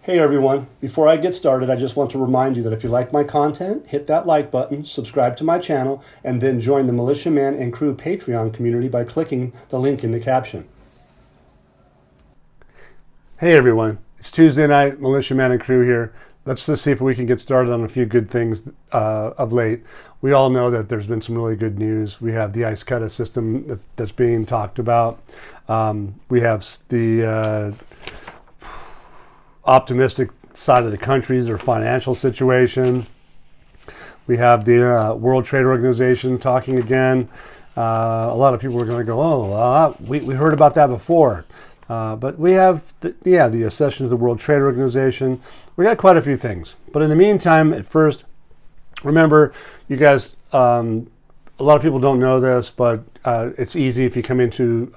Hey everyone, before I get started, I just want to remind you that if you like my content, hit that like button, subscribe to my channel, and then join the Militiaman and Crew Patreon community by clicking the link in the caption. Hey everyone, it's Tuesday night, Militiaman and Crew here. Let's just see if we can get started on a few good things of late. We all know that there's been some really good news. We have the IQD system that's being talked about. We have the optimistic side of the country's or financial situation. We have the World Trade Organization talking again. A lot of people are going to go, we heard about that before. But we have, the accession to the World Trade Organization. We got quite a few things. But in the meantime, at first, remember, you guys, a lot of people don't know this, but it's easy if you come into,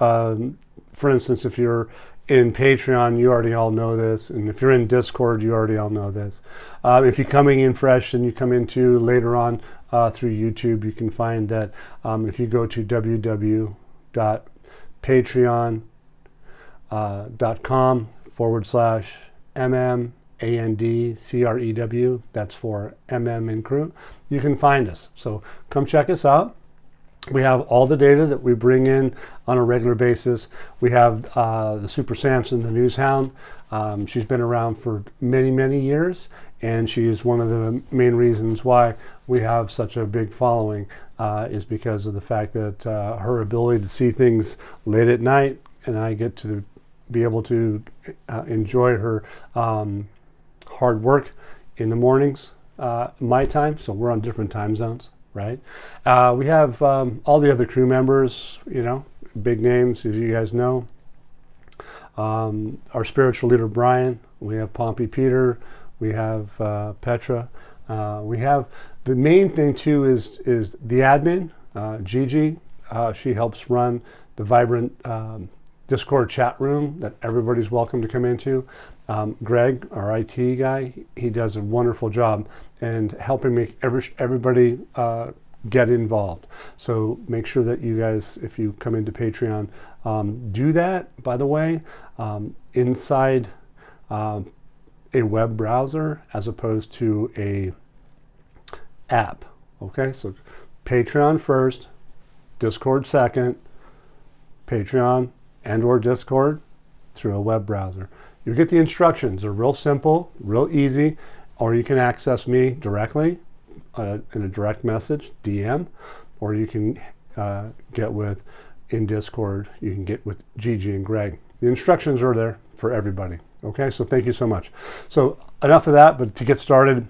for instance, if you're in Patreon, you already all know this. And if you're in Discord, you already all know this. If you're coming in fresh and you come into later on through YouTube, you can find that if you go to www.patreon.com/MMANDCREW, that's for MM and Crew, you can find us. So come check us out. We have all the data that we bring in on a regular basis. We have the Super Samson, the News Hound. She's been around for many, many years, and she is one of the main reasons why we have such a big following is because of the fact that her ability to see things late at night, and I get to be able to enjoy her hard work in the mornings, my time, so we're on different time zones. Right. We have all the other crew members, big names, as you guys know. Our spiritual leader, Brian. We have Pompey Peter. We have Petra. We have the main thing, too, is the admin, Gigi. She helps run the vibrant Discord chat room that everybody's welcome to come into. Greg, our IT guy, he does a wonderful job and helping make everybody get involved. So make sure that you guys, if you come into Patreon, do that, by the way, inside a web browser as opposed to a app. Okay, so Patreon first, Discord second, Patreon and or Discord through a web browser. You get the instructions. They're real simple, real easy, or you can access me directly in a direct message, DM, or you can get in Discord, you can get with Gigi and Greg. The instructions are there for everybody. Okay, so thank you so much. So enough of that, but to get started,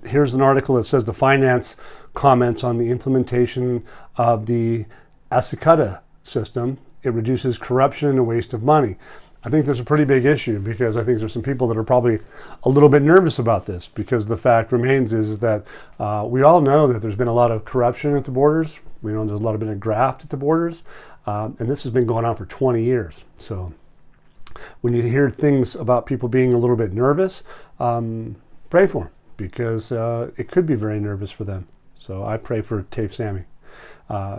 here's an article that says the finance comments on the implementation of the IQD system. It reduces corruption and waste of money. I think there's a pretty big issue because I think there's some people that are probably a little bit nervous about this because the fact remains is that we all know that there's been a lot of corruption at the borders. We know there's a lot of been a graft at the borders, and this has been going on for 20 years. So when you hear things about people being a little bit nervous, pray for them because it could be very nervous for them. So I pray for Tafe Sammy.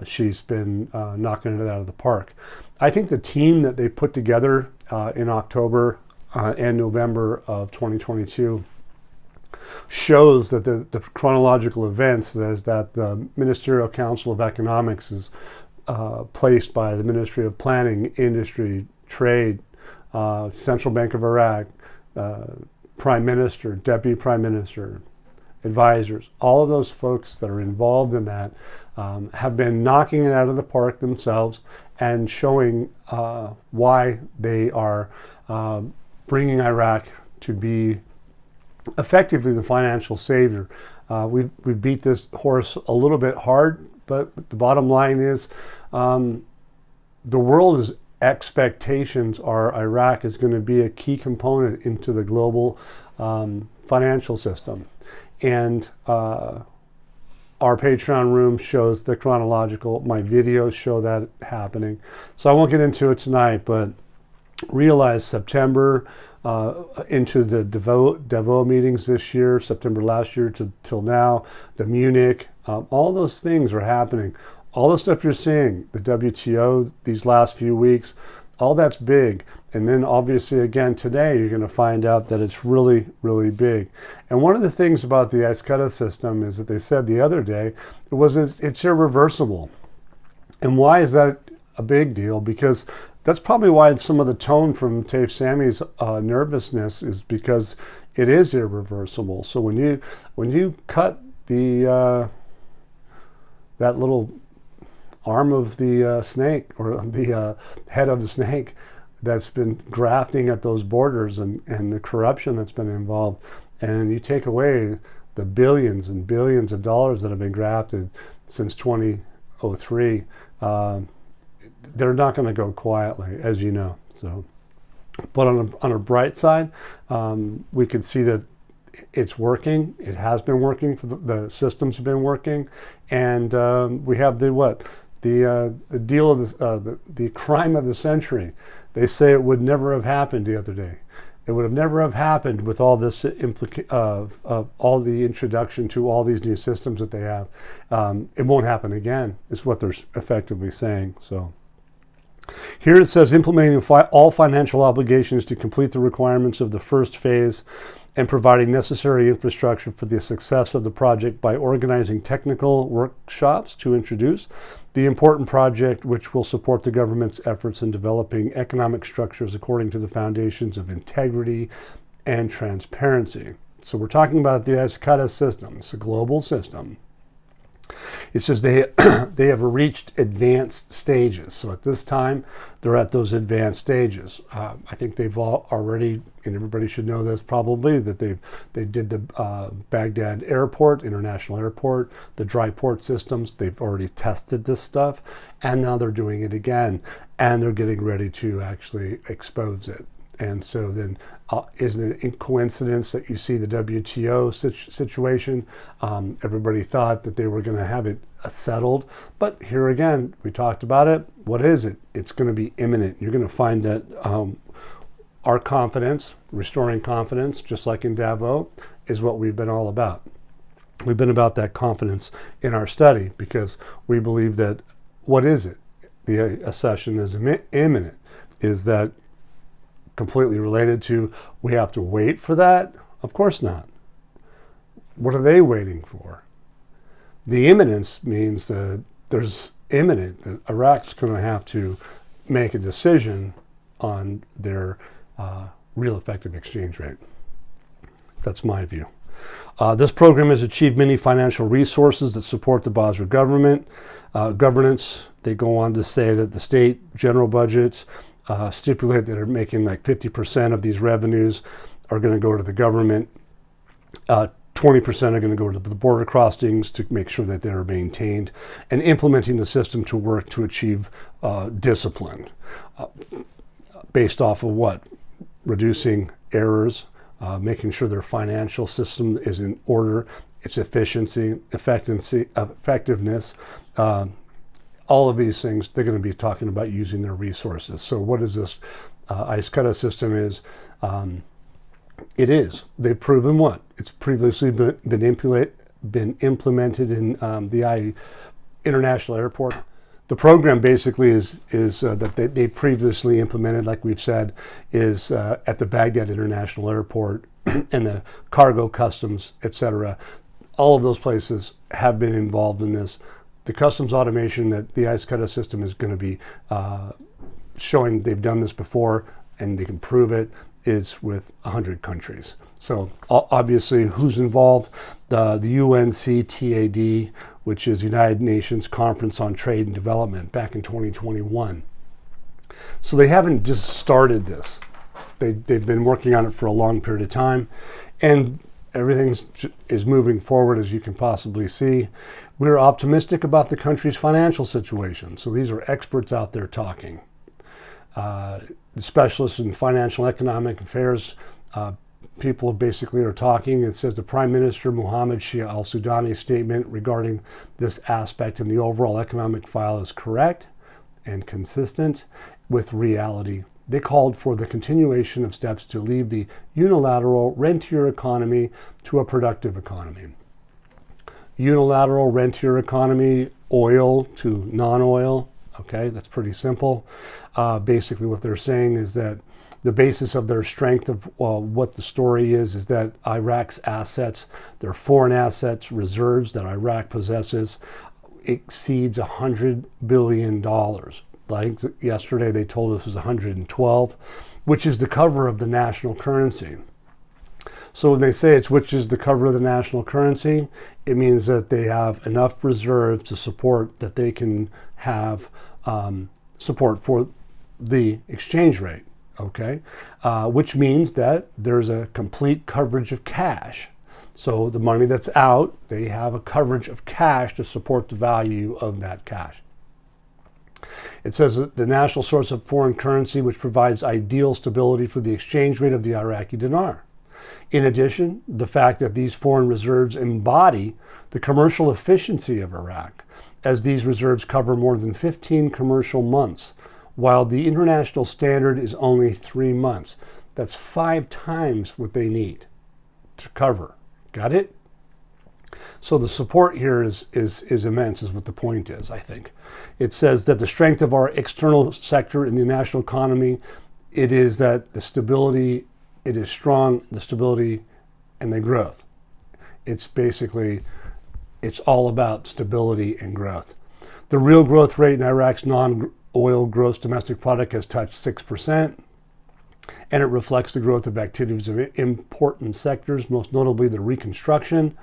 She's been knocking it out of the park. I think the team that they put together in October and November of 2022 shows that the chronological events is that the Ministerial Council of Economics is placed by the Ministry of Planning, Industry, Trade, Central Bank of Iraq, Prime Minister, Deputy Prime Minister, advisors, all of those folks that are involved in that have been knocking it out of the park themselves and showing why they are bringing Iraq to be effectively the financial savior. We've beat this horse a little bit hard, but the bottom line is the world's expectations are Iraq is going to be a key component into the global financial system. And our Patreon room shows the chronological. My videos show that happening. So I won't get into it tonight, but realize September into the Davos meetings this year, September last year till now, the Munich, all those things are happening. All the stuff you're seeing, the WTO these last few weeks, all that's big. And then obviously again today you're going to find out that it's really, really big. And one of the things about the IQD system is that they said the other day it's irreversible. And why is that a big deal? Because that's probably why some of the tone from Taif Sami's nervousness is because it is irreversible. So when you cut the that little arm of the snake, or the head of the snake that's been grafting at those borders, and the corruption that's been involved, and you take away the billions and billions of dollars that have been grafted since 2003, they're not going to go quietly, as you know. So, but on a bright side, we can see that it's working. It has been working. For the systems have been working, and we have the deal of the crime of the century. They say it would never have happened the other day. It would have never have happened with all this all the introduction to all these new systems that they have. It won't happen again, is what they're effectively saying. So here it says implementing all financial obligations to complete the requirements of the first phase and providing necessary infrastructure for the success of the project by organizing technical workshops to introduce the important project, which will support the government's efforts in developing economic structures according to the foundations of integrity and transparency. So we're talking about the IQD system. It's a global system. It says they have reached advanced stages. So at this time, they're at those advanced stages. I think they've already, and everybody should know this probably, that they did the Baghdad airport, international airport, the dry port systems. They've already tested this stuff, and now they're doing it again, and they're getting ready to actually expose it. And so then, isn't it a coincidence that you see the WTO situation? Everybody thought that they were going to have it settled. But here again, we talked about it. What is it? It's going to be imminent. You're going to find that our confidence, restoring confidence, just like in Davos, is what we've been all about. We've been about that confidence in our study because we believe that, what is it? The accession is imminent. Is that completely related to we have to wait for that? Of course not. What are they waiting for? The imminence means that there's imminent, that Iraq's going to have to make a decision on their real effective exchange rate. That's my view. This program has achieved many financial resources that support the Basra government. Governance, they go on to say that the state general budgets stipulate that they're making like 50% of these revenues are going to go to the government. 20% are going to go to the border crossings to make sure that they're maintained, and implementing the system to work to achieve discipline based off of what? Reducing errors, making sure their financial system is in order, its efficiency, effectiveness, all of these things. They're going to be talking about using their resources. So what is this IQD system is? They've proven what? It's previously been implemented in the international airport. The program basically is that they previously implemented, like we've said, is at the Baghdad International Airport and the cargo customs, etc. All of those places have been involved in this. The customs automation that the IQD system is going to be showing they've done this before and they can prove it is with 100 countries. So obviously who's involved? The UNCTAD, which is United Nations Conference on Trade and Development, back in 2021. So they haven't just started this. They've been working on it for a long period of time, and everything is moving forward, as you can possibly see. We're optimistic about the country's financial situation. So these are experts out there talking. The specialists in financial economic affairs, people basically are talking. It says the Prime Minister Mohammed Shia al-Sudani's statement regarding this aspect in the overall economic file is correct and consistent with reality. They called for the continuation of steps to leave the unilateral rentier economy to a productive economy. Unilateral rentier economy, oil to non-oil. Okay, that's pretty simple. Basically what they're saying is that the basis of their strength of what the story is that Iraq's assets, their foreign assets, reserves that Iraq possesses, exceeds $100 billion. Like yesterday, they told us it was 112, which is the cover of the national currency. So when they say which is the cover of the national currency, it means that they have enough reserves to support that they can have support for the exchange rate, okay? Which means that there's a complete coverage of cash. So the money that's out, they have a coverage of cash to support the value of that cash. It says that the national source of foreign currency, which provides ideal stability for the exchange rate of the Iraqi dinar. In addition, the fact that these foreign reserves embody the commercial efficiency of Iraq, as these reserves cover more than 15 commercial months, while the international standard is only 3 months. That's 5 times what they need to cover. Got it? So the support here is immense, is what the point is, I think. It says that the strength of our external sector in the national economy, it is that the stability, it is strong, the stability and the growth. It's basically, it's all about stability and growth. The real growth rate in Iraq's non-oil gross domestic product has touched 6%, and it reflects the growth of activities of important sectors, most notably the reconstruction,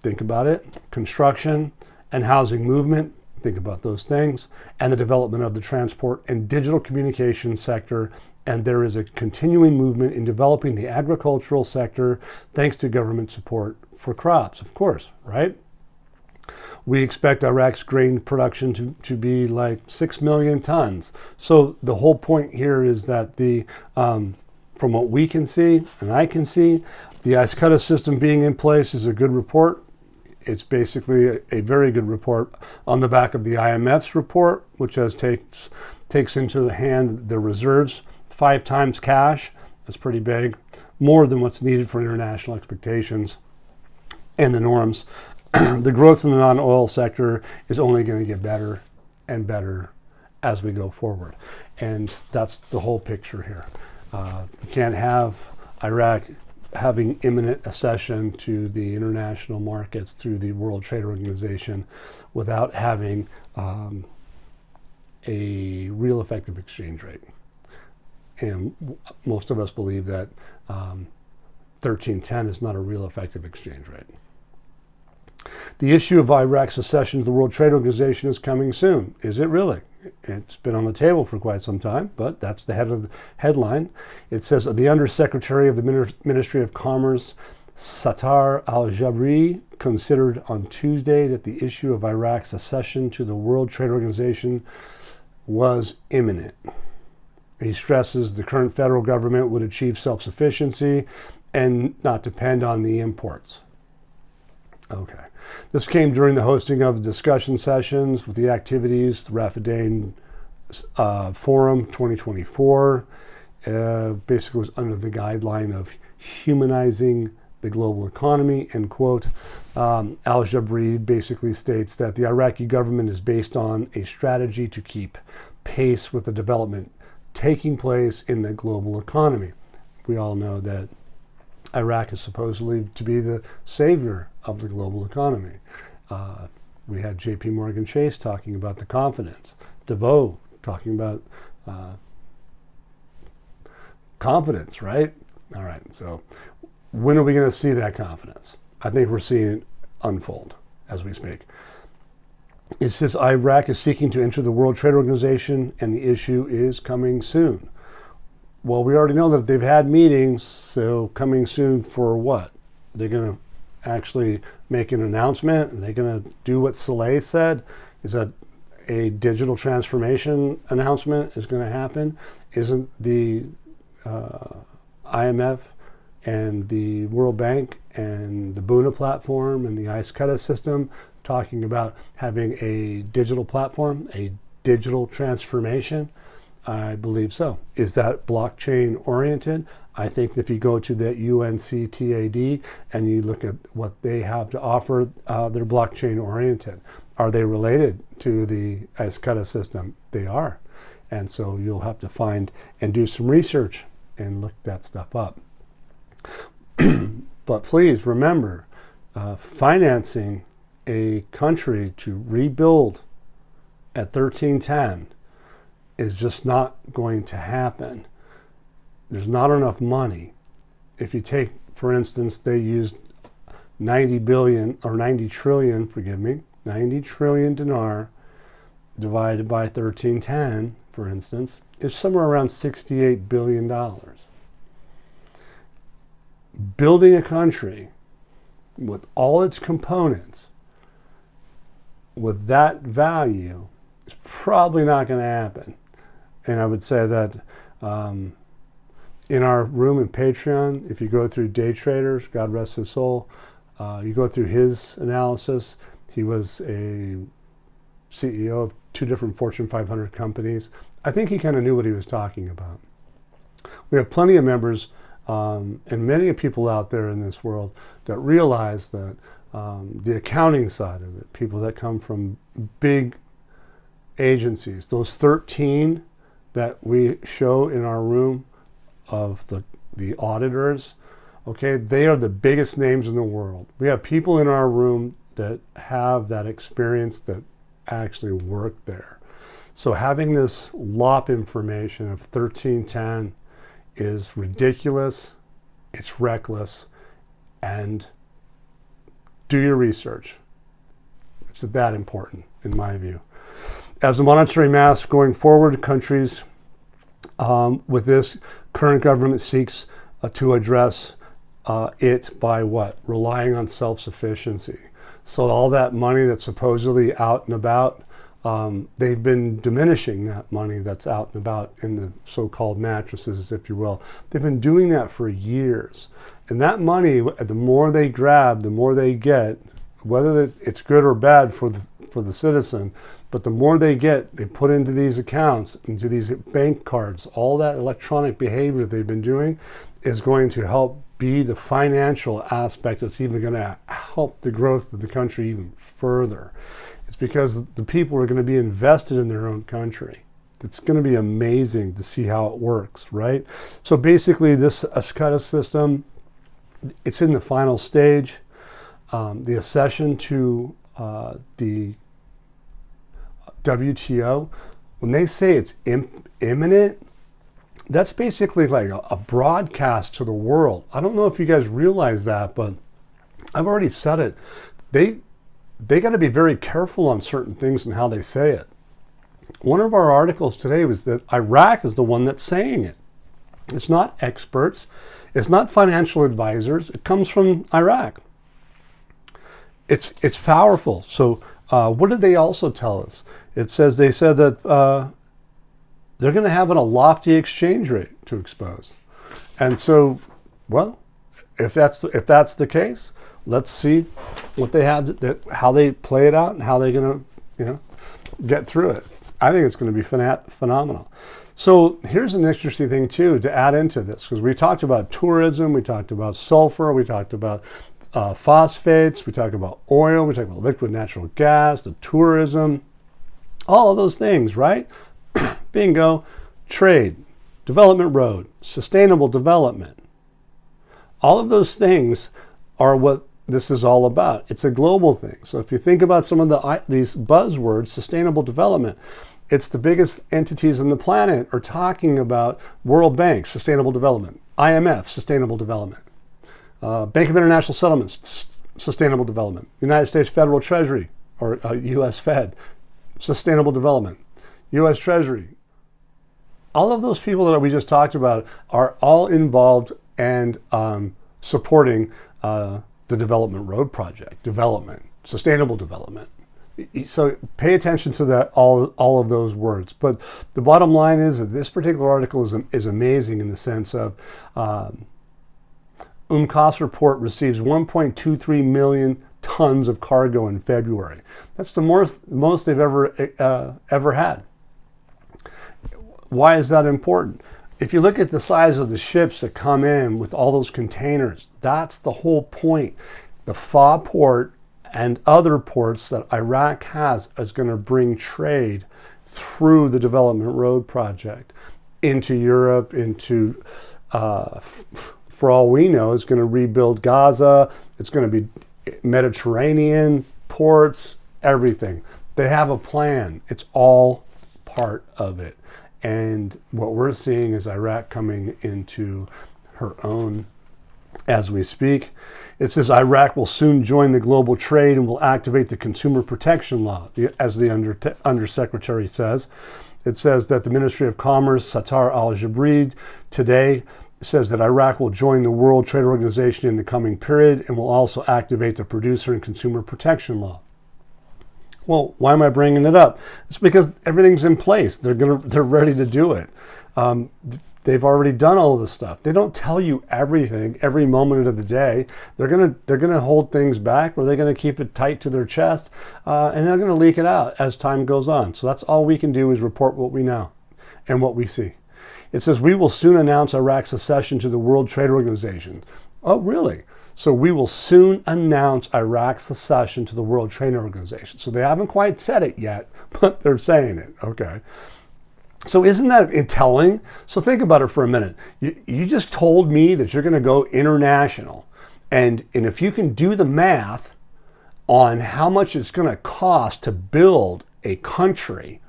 think about it, construction and housing movement, think about those things, and the development of the transport and digital communications sector. And there is a continuing movement in developing the agricultural sector thanks to government support for crops, of course, right? We expect Iraq's grain production to be like 6 million tons. So the whole point here is that from what we can see, and I can see, the IQD system being in place is a good report. It's basically a very good report on the back of the IMF's report, which takes into hand the reserves, 5 times cash. That's pretty big, more than what's needed for international expectations and the norms. The growth in the non-oil sector is only going to get better and better as we go forward. And that's the whole picture here. You can't have Iraq having imminent accession to the international markets through the World Trade Organization without having a real effective exchange rate. And most of us believe that 1310 is not a real effective exchange rate. The issue of Iraq's accession to the World Trade Organization is coming soon. Is it really? It's been on the table for quite some time, but that's the headline. It says the Undersecretary of the Ministry of Commerce, Sattar al-Jabri, considered on Tuesday that the issue of Iraq's accession to the World Trade Organization was imminent. He stresses the current federal government would achieve self-sufficiency and not depend on the imports. Okay. This came during the hosting of discussion sessions with the activities, the Rafidane Forum 2024. Basically was under the guideline of humanizing the global economy, end quote. Al-Jabri basically states that the Iraqi government is based on a strategy to keep pace with the development taking place in the global economy. We all know that Iraq is supposedly to be the savior of the global economy. We had J.P. Morgan Chase talking about the confidence. DeVoe talking about confidence, right? All right, so when are we going to see that confidence? I think we're seeing it unfold as we speak. It says Iraq is seeking to enter the World Trade Organization and the issue is coming soon. Well, we already know that they've had meetings, so coming soon for what? They're going to actually make an announcement and they're going to do what Saleh said? Is that a digital transformation announcement is going to happen? Isn't the IMF and the World Bank and the Buna platform and the IQD system talking about having a digital platform, a digital transformation? I believe so. Is that blockchain oriented? I think if you go to the UNCTAD and you look at what they have to offer, they're blockchain oriented. Are they related to the IQD system? They are. And so you'll have to find and do some research and look that stuff up. But please remember, financing a country to rebuild at 1310 is just not going to happen. There's not enough money. If you take, for instance, they used 90 trillion, forgive me, 90 trillion dinar divided by 1310, for instance, is somewhere around $68 billion. Building a country with all its components with that value is probably not going to happen. And I would say that in our room in Patreon, if you go through Day Traders, God rest his soul, you go through his analysis. He was a CEO of 2 different Fortune 500 companies. I think he kind of knew what he was talking about. We have plenty of members and many people out there in this world that realize that the accounting side of it, people that come from big agencies, those 13 that we show in our room of the auditors, okay, they are the biggest names in the world. We have people in our room that have that experience that actually work there. So having this LOP information of 1310 is ridiculous, it's reckless, and do your research. It's that important, in my view. As a monetary mass going forward, countries with this current government seeks to address it by what? Relying on self-sufficiency. So all that money that's supposedly out and about, they've been diminishing that money that's out and about in the so-called mattresses, if you will. They've been doing that for years. And that money, the more they grab, the more they get, whether it's good or bad for the citizen, but the more they get, they put into these accounts, into these bank cards, all that electronic behavior they've been doing is going to help be the financial aspect that's even going to help the growth of the country even further. It's because the people are going to be invested in their own country. It's going to be amazing to see how it works, right? So basically this IQD system, it's in the final stage. The accession to the WTO, when they say it's imminent, that's basically like a broadcast to the world. I don't know if you guys realize that, but I've already said it. They got to be very careful on certain things and how they say it. One of our articles today was that Iraq is the one that's saying it. It's not experts. It's not financial advisors. It comes from Iraq. It's powerful. So what did they also tell us? They said that they're going to have a lofty exchange rate to expose. And so, well, if that's the case, let's see what they have, how they play it out, and how they're going to, get through it. I think it's going to be phenomenal. So here's an interesting thing too to add into this, because we talked about tourism, we talked about sulfur, we talked about phosphates, we talked about oil, we talked about liquid natural gas, the tourism, all of those things, right? Bingo. Trade, development road, sustainable development. All of those things are what this is all about. It's a global thing. So if you think about some of these buzzwords, sustainable development, it's the biggest entities on the planet are talking about World Bank, sustainable development, IMF, sustainable development, Bank of International Settlements, sustainable development, United States Federal Treasury, or U.S. Fed, sustainable development, U.S. Treasury. All of those people that we just talked about are all involved and supporting the Development Road Project, development, sustainable development. So pay attention to that, all of those words. But the bottom line is that this particular article is amazing in the sense of UNCLOS report receives 1.23 million tons of cargo in February. That's the most they've ever had. Why is that important? If you look at the size of the ships that come in with all those containers, that's the whole point. The FA port and other ports that Iraq has is going to bring trade through the Development Road Project into Europe, into For all we know, it's going to rebuild Gaza. It's going to be Mediterranean ports, everything. They have a plan. It's all part of it. And what we're seeing is Iraq coming into her own as we speak. It says Iraq will soon join the global trade and will activate the consumer protection law, as the undersecretary says. It says that the Ministry of Commerce, Sattar al-Jabrid, today says that Iraq will join the World Trade Organization in the coming period and will also activate the producer and consumer protection law. Well, why am I bringing it up? It's because everything's in place. They're ready to do it. They've already done all of this stuff. They don't tell you everything every moment of the day. They're gonna hold things back, or they're gonna keep it tight to their chest, and they're gonna leak it out as time goes on. So that's all we can do is report what we know and what we see. It says we will soon announce Iraq's accession to the World Trade Organization. Oh, really? So we will soon announce Iraq's accession to the World Trade Organization. So they haven't quite said it yet, but they're saying it. Okay. So isn't that telling? So think about it for a minute. You just told me that you're going to go international. And if you can do the math on how much it's going to cost to build a country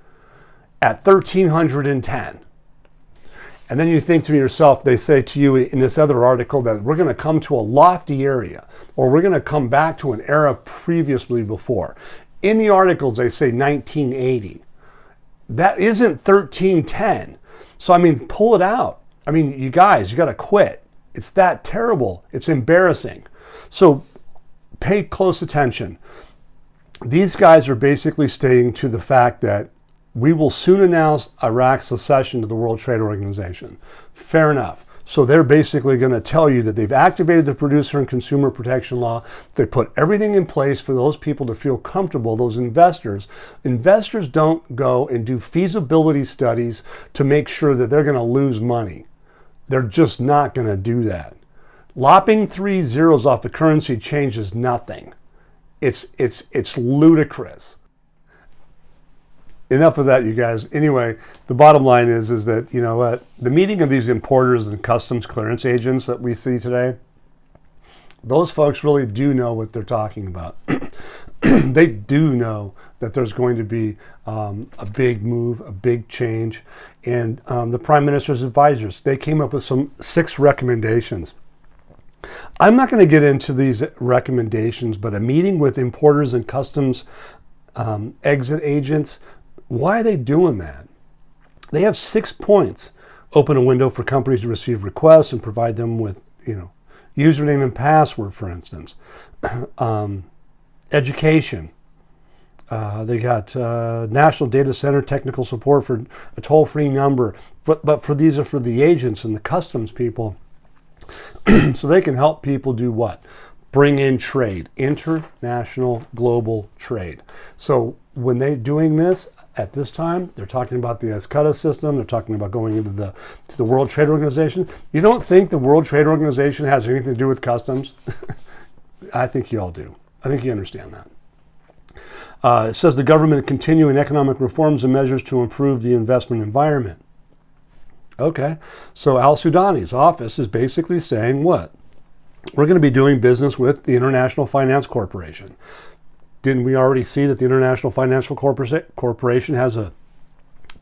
at 1,310, and then you think to yourself, they say to you in this other article that we're going to come to a lofty area, or we're going to come back to an era previously before. In the articles, they say 1980. That isn't 1310. So, I mean, pull it out. I mean, you guys, you got to quit. It's that terrible. It's embarrassing. So pay close attention. These guys are basically stating to the fact that we will soon announce Iraq's accession to the World Trade Organization. Fair enough. So they're basically going to tell you that they've activated the producer and consumer protection law. They put everything in place for those people to feel comfortable, those investors. Investors don't go and do feasibility studies to make sure that they're going to lose money. They're just not going to do that. Lopping 3 zeros off the currency changes nothing. It's ludicrous. Enough of that, you guys. Anyway, the bottom line is that, you know what, the meeting of these importers and customs clearance agents that we see today, those folks really do know what they're talking about. They do know that there's going to be a big move, a big change. And the Prime Minister's advisors, they came up with 6 recommendations. I'm not going to get into these recommendations, but a meeting with importers and customs exit agents, why are they doing that? They have 6 points. Open a window for companies to receive requests and provide them with, username and password, for instance. Education. They got National Data Center technical support for a toll-free number. But these are for the agents and the customs people. So they can help people do what? Bring in trade, international global trade. So when they're doing this at this time, they're talking about the ESCUDA system. They're talking about going into the World Trade Organization. You don't think the World Trade Organization has anything to do with customs? I think you all do. I think you understand that. It says the government continuing economic reforms and measures to improve the investment environment. Okay, so Al-Sudani's office is basically saying what? We're going to be doing business with the International Finance Corporation. Didn't we already see that the International Financial Corporation has a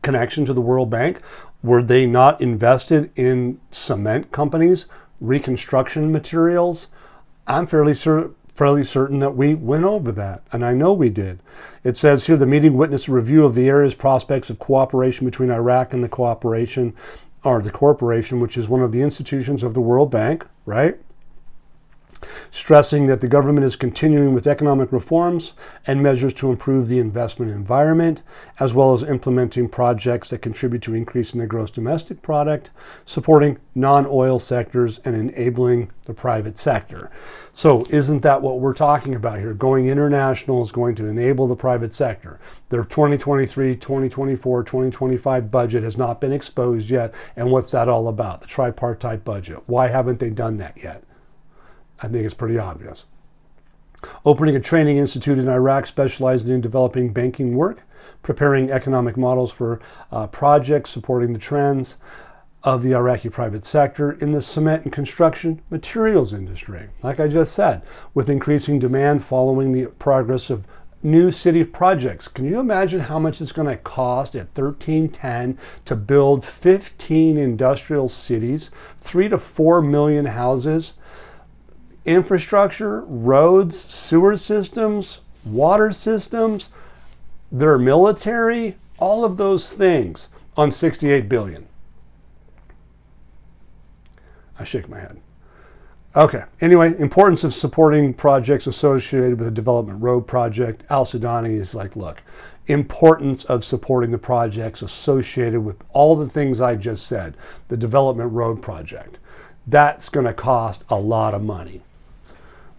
connection to the World Bank? Were they not invested in cement companies, reconstruction materials? I'm fairly certain that we went over that, and I know we did. It says here the meeting witnessed a review of the area's prospects of cooperation between Iraq and the corporation, which is one of the institutions of the World Bank, right? Stressing that the government is continuing with economic reforms and measures to improve the investment environment, as well as implementing projects that contribute to increasing the gross domestic product, supporting non-oil sectors, and enabling the private sector. So isn't that what we're talking about here? Going international is going to enable the private sector. Their 2023, 2024, 2025 budget has not been exposed yet. And what's that all about? The tripartite budget. Why haven't they done that yet? I think it's pretty obvious. Opening a training institute in Iraq specializing in developing banking work, preparing economic models for projects, supporting the trends. of the Iraqi private sector in the cement and construction materials industry. Like I just said, with increasing demand following the progress of new city projects. Can you imagine how much it's going to cost at 1310 to build 15 industrial cities, 3 to 4 million houses, infrastructure, roads, sewer systems, water systems, their military, all of those things on 68 billion? I shake my head. Okay, anyway, importance of supporting projects associated with a development road project. Al Sudani is like, look, importance of supporting the projects associated with all the things I just said, the development road project. That's going to cost a lot of money.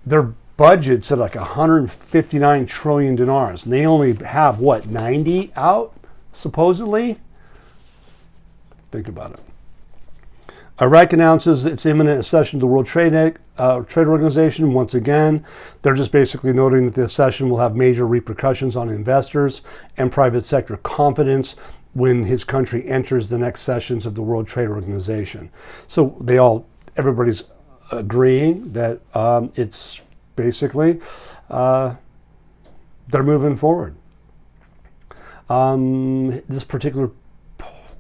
Their budget's at like 159 trillion dinars, and they only have, what, 90 out, supposedly? Think about it. Iraq announces its imminent accession to the World Trade Organization. Once again, they're just basically noting that the accession will have major repercussions on investors and private sector confidence when his country enters the next sessions of the World Trade Organization. So everybody's agreeing that it's basically they're moving forward. This particular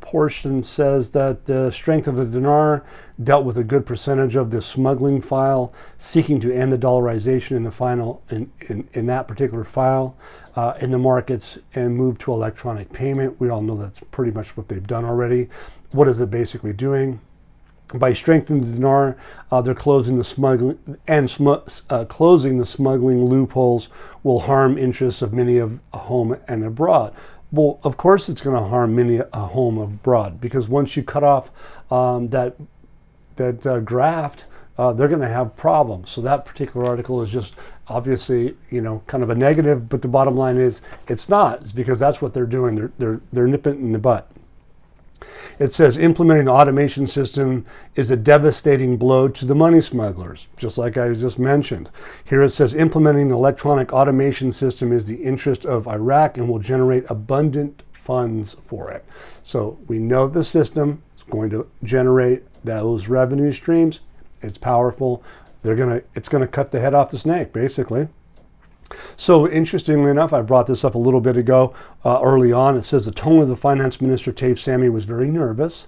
portion says that the strength of the dinar dealt with a good percentage of the smuggling file, seeking to end the dollarization in that particular file in the markets and move to electronic payment. We all know that's pretty much what they've done already. What is it basically doing? By strengthening the dinar, they're closing the smuggling closing the smuggling loopholes will harm interests of many of home and abroad. Well, of course it's going to harm many a home abroad, because once you cut off that graft, they're going to have problems. So that particular article is just obviously, kind of a negative, but the bottom line is it's not. It's because that's what they're doing. They're nipping it in the butt. It says implementing the automation system is a devastating blow to the money smugglers, just like I just mentioned. Here it says implementing the electronic automation system is the interest of Iraq and will generate abundant funds for it. So we know the system is going to generate those revenue streams. It's powerful. It's going to cut the head off the snake, basically. So interestingly enough, I brought this up a little bit ago early on. It says the tone of the finance minister, Taif Sami, was very nervous,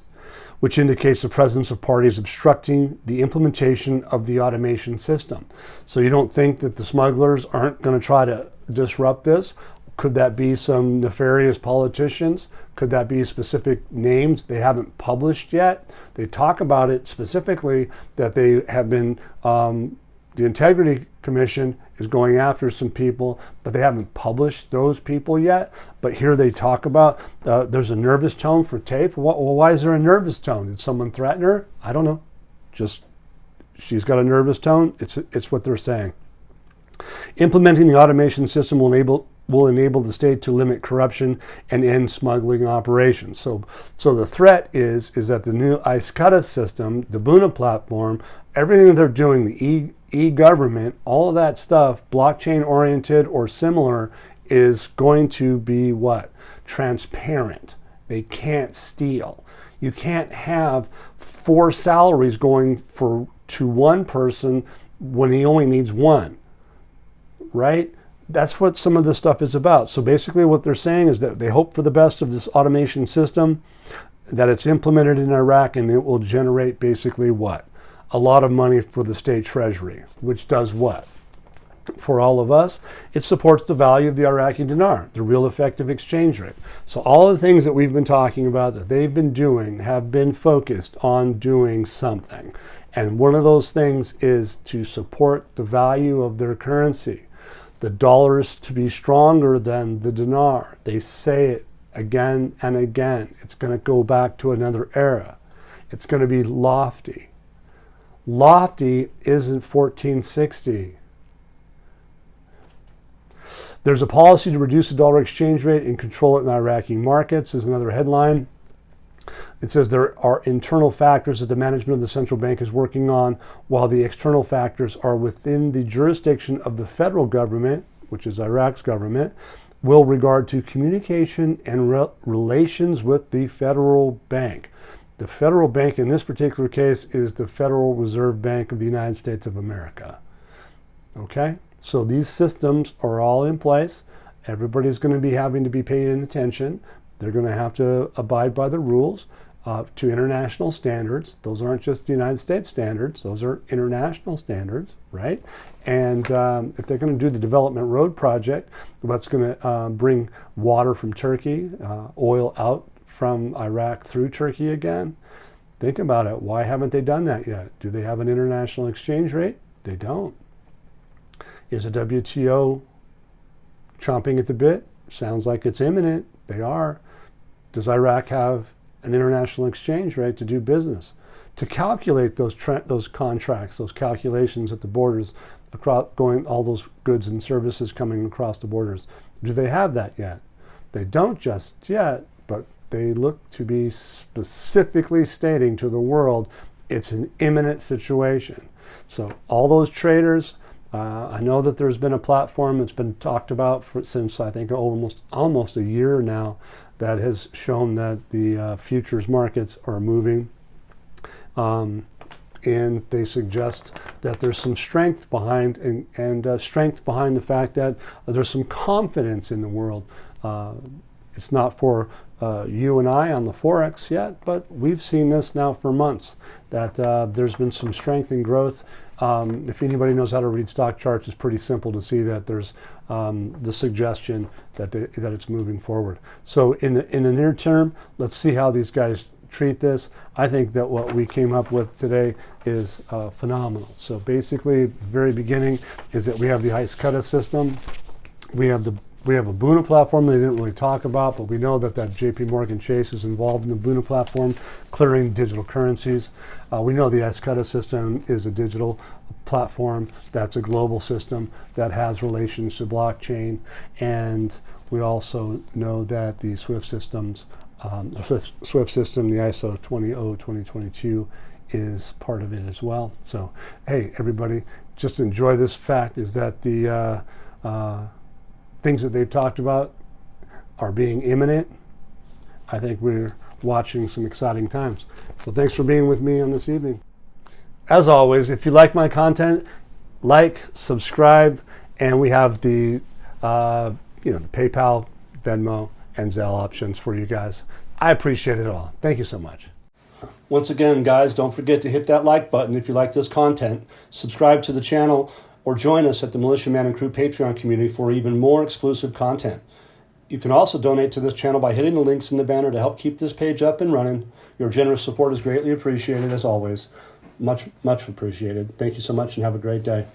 which indicates the presence of parties obstructing the implementation of the automation system. So you don't think that the smugglers aren't going to try to disrupt this? Could that be some nefarious politicians? Could that be specific names they haven't published yet? They talk about it specifically that they have been, the Integrity Commission is going after some people, but they haven't published those people yet. But here they talk about there's a nervous tone for Taif. Well, why is there a nervous tone? Did someone threaten her? I don't know. Just she's got a nervous tone. It's what they're saying. Implementing the automation system will enable the state to limit corruption and end smuggling operations. So the threat is that the new IQD system, the Buna platform, everything that they're doing, the e-government, all of that stuff, blockchain oriented or similar, is going to be what? Transparent. They can't steal. You can't have 4 salaries going to one person when he only needs one, right? That's what some of this stuff is about. So basically what they're saying is that they hope for the best of this automation system, that it's implemented in Iraq, and it will generate basically what? A lot of money for the state treasury, which does what? For all of us, it supports the value of the Iraqi dinar, the real effective exchange rate. So all the things that we've been talking about that they've been doing have been focused on doing something. And one of those things is to support the value of their currency. The dollar is to be stronger than the dinar. They say it again and again. It's going to go back to another era. It's going to be lofty. Lofty isn't 1460. There's a policy to reduce the dollar exchange rate and control it in Iraqi markets, is another headline. It says there are internal factors that the management of the central bank is working on, while the external factors are within the jurisdiction of the federal government, which is Iraq's government, with regard to communication and relations with the federal bank. The federal bank in this particular case is the Federal Reserve Bank of the United States of America. Okay? So these systems are all in place. Everybody's going to be having to be paying attention. They're going to have to abide by the rules to international standards. Those aren't just the United States standards. Those are international standards, right? And if they're going to do the Development Road Project, that's going to bring water from Turkey, oil out from Iraq through Turkey again. Think about it. Why haven't they done that yet? Do they have an international exchange rate? They don't. Is the WTO chomping at the bit? Sounds like it's imminent. They are. Does Iraq have an international exchange rate to do business? To calculate those contracts, those calculations at the borders, across going all those goods and services coming across the borders. Do they have that yet? They don't just yet, but they look to be specifically stating to the world it's an imminent situation. So all those traders, I know that there's been a platform that's been talked about since I think almost a year now that has shown that the futures markets are moving. And they suggest that there's some strength behind and strength behind the fact that there's some confidence in the world. It's not for you and I on the Forex yet, but we've seen this now for months, that there's been some strength and growth. If anybody knows how to read stock charts, it's pretty simple to see that there's the suggestion that it's moving forward. So in the near term, let's see how these guys treat this. I think that what we came up with today is phenomenal. So basically, the very beginning is that we have the IQD system. We have a Buna platform they didn't really talk about, but we know that JP Morgan Chase is involved in the Buna platform, clearing digital currencies. We know the IQD system is a digital platform that's a global system that has relations to blockchain, and we also know that the SWIFT systems, the SWIFT system, the ISO 2002022, is part of it as well. So, hey, everybody, just enjoy this fact is that the things that they've talked about are being imminent. I think we're watching some exciting times. So thanks for being with me on this evening. As always, if you like my content, like, subscribe, and we have the the PayPal, Venmo, and Zelle options for you guys. I appreciate it all. Thank you so much. Once again, guys, don't forget to hit that like button if you like this content. Subscribe to the channel or join us at the Militia Man and Crew Patreon community for even more exclusive content. You can also donate to this channel by hitting the links in the banner to help keep this page up and running. Your generous support is greatly appreciated, as always. Much, much appreciated. Thank you so much and have a great day.